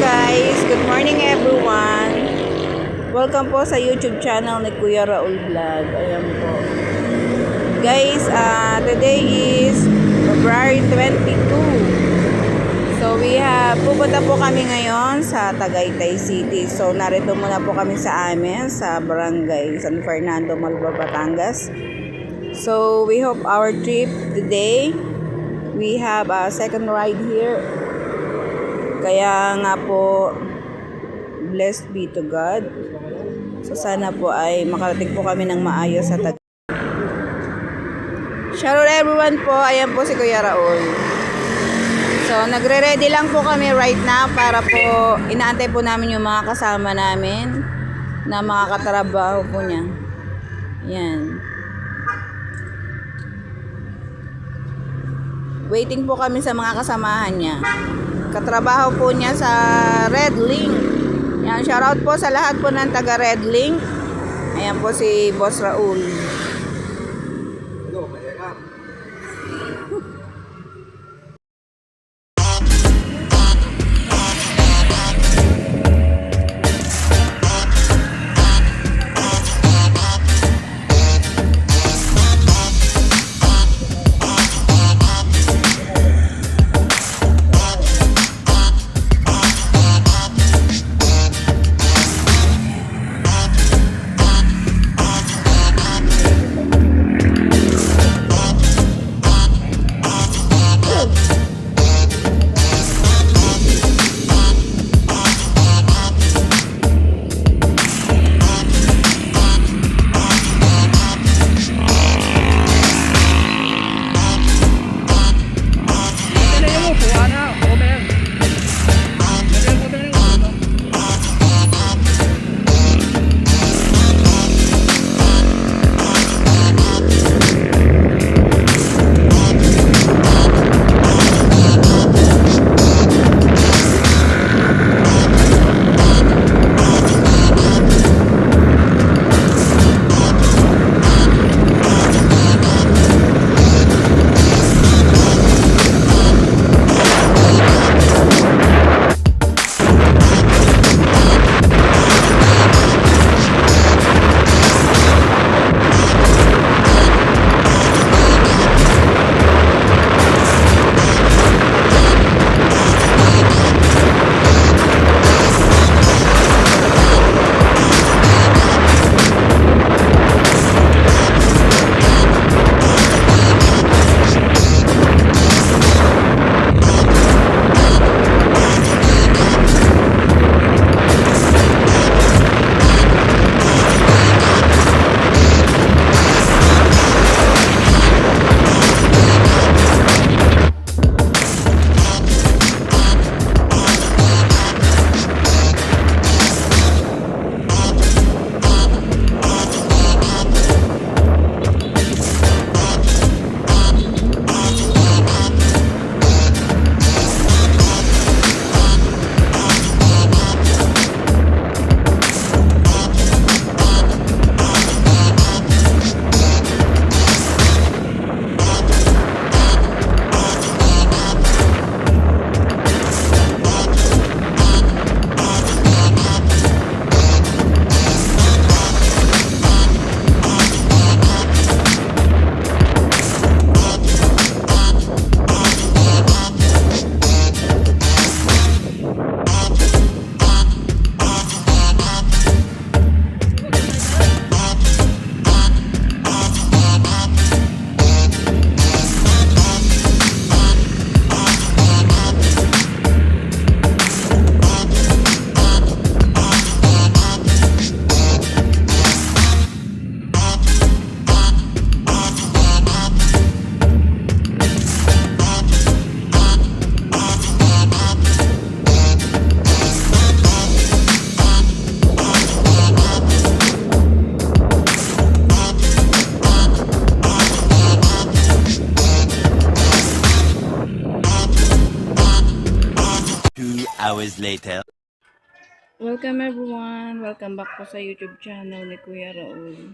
guys, good morning everyone. Welcome po sa YouTube channel ni Kuya Raul Vlog. Ayan po. Guys, today is February 22. So pupunta po kami ngayon sa Tagaytay City. So narito muna po kami sa amin sa Barangay San Fernando, Malva, Batangas. So we hope our trip today, we have a second ride here. Kaya nga po, blessed be to God. So sana po ay makarating po kami ng maayos sa Shoutout everyone po, ayan po si Kuya Raul. So nagre-ready lang po kami right now para po inaantay po namin yung mga kasama namin na mga katrabaho po niya. Yan. Waiting po kami sa mga kasamahan niya. Katrabaho po niya sa Red Link. Yan, shoutout po sa lahat po ng taga Red Link. Ayan po si Boss Raul. Hours later. Welcome everyone. Welcome back po sa YouTube channel ni Kuya Raul.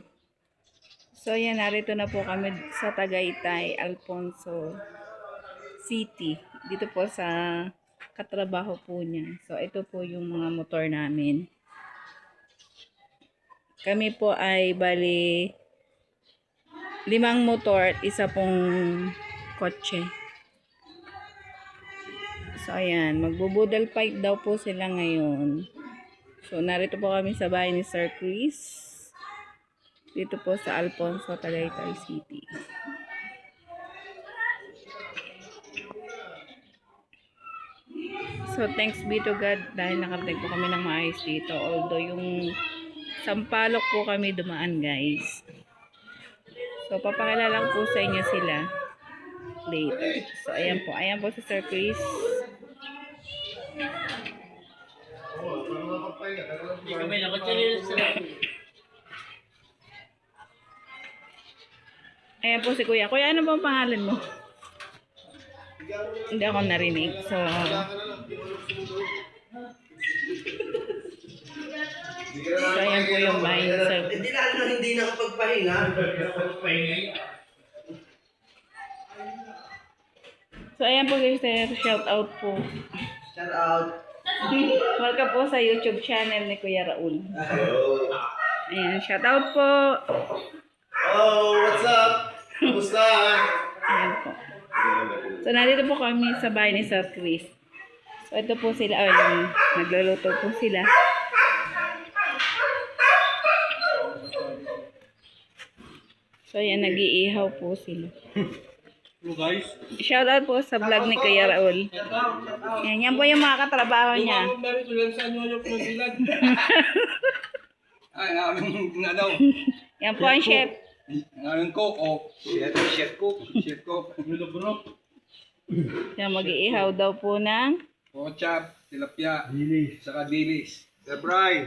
So yan, narito na po kami sa Tagaytay, Alfonso City. Dito po sa katrabaho po niya. So, ito po yung mga motor namin. Kami po ay bali 5 motor at isa pong kotse. So, ayan. Magbubudal fight daw po sila ngayon. So, narito po kami sa bahay ni Sir Chris. Dito po sa Alfonso, Tagaytay City. So, thanks be to God dahil nakarating po kami ng maayos dito. Although, yung sampalok po kami dumaan, guys. So, papakilala ko po sa inyo sila later. So, ayan po. Ayan po si Sir Chris. Ayan po si Kuya. Kuya, ano bang pangalan mo? Hindi ako narinig. So, ayan po yung bahay ni Sir. Hindi nakapagpahinga. So, ayan po guys, shout out po. Shout out. Welcome po sa YouTube channel ni Kuya Raul. Ayan, shout out po. Oh, what's up? Kumusta? Ayan po. So, nandito po kami sa bahay ni Sir Chris. So, ito po sila. Ayun, nagluluto po sila. So, ayan, nag-iihaw po sila. Guys, Shout out po sa vlog ni Kuya Raul. Yan, yan po yung mga katrabaho niya. ay, aming nadaw. Yan po ang chef. Aming cook, oh. Chef cook. Yan, mag-iihaw daw po ng Pochap, tilapia, saka dilis. Sir Bry.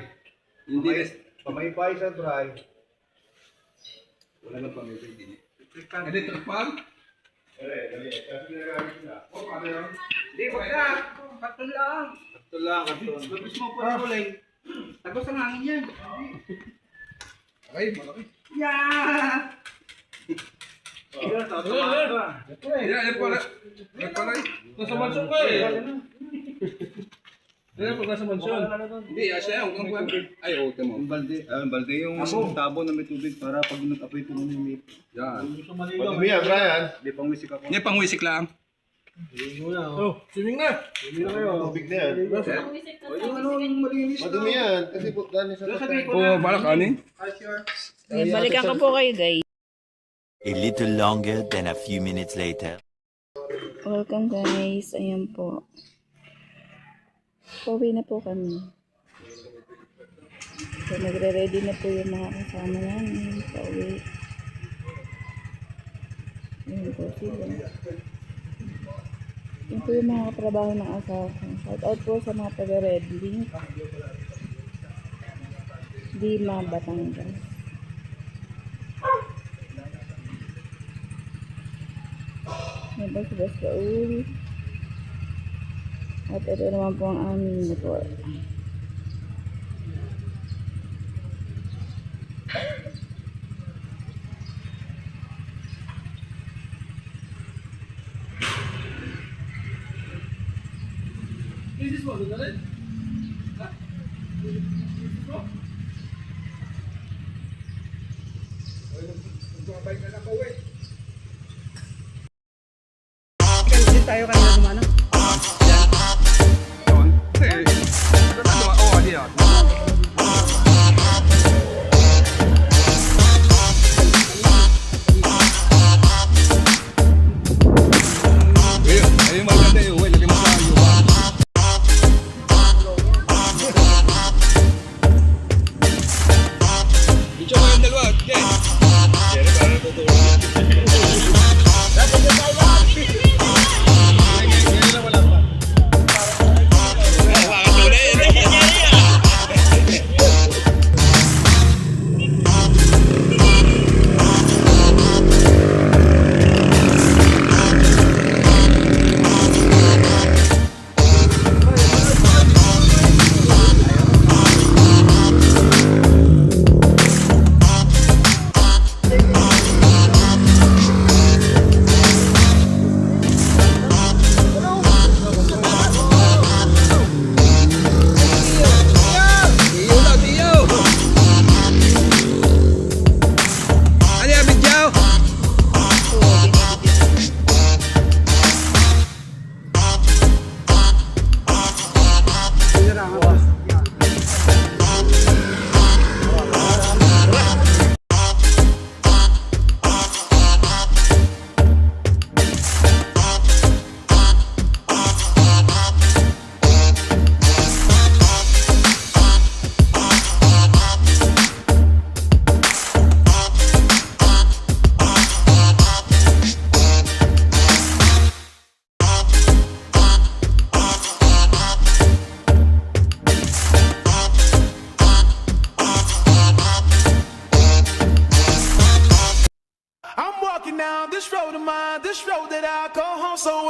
Yung dilis. Pamaypay, Sir Bry. Wala nang pamilya din. Hindi, trapag? Hindi, wag na. Karton lang. Ito lang, karton. Lapis mo po na kulay. Tagos ang hangin yan. Okay, malaki. Yeah! Yan pala. Yan pala. Nasa mansyon ka eh. Kaya pag nasa mansyon. Hindi, asya yan. Ay, oh, temo. Balde yung tabo na may tubig para pag nag-apoy ito ng humit. Yan. Pag umiyak, Brian. Di pang wisik ako. Hindi, pangwisik lang. Oh, swimming na. Tubig na yan. Yung ano, yung malinis Madumi yan. Kasi po, dahil sa tatay. Oo, balak anin. Ayan, balikan ko po kayo guys. A little longer than a few minutes later. Welcome guys. Ayan po. Pauwi na po kami. So, nagre-ready na po yung mga kasama namin. Pauwi. Ayan po sila. Yan po yung mga katrabaho ng asawa ko. Shout out po sa mga taga-Red Link. Dima, Batangas. Yan po si Boss Raul. At ito naman po ang aming motor. Tayo kanina gumana. Oh, ali yan. Ayun, maganda yun. Lagyan mo sa yuwa. Ito mo yung dalawa. Okay. Kaya parang tutulong. Dapat yung tayo.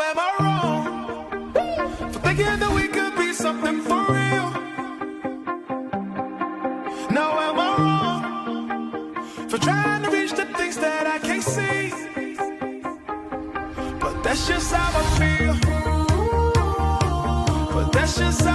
am I wrong for thinking that we could be something for real? Now am I wrong for trying to reach the things that I can't see? But that's just how I feel. But that's just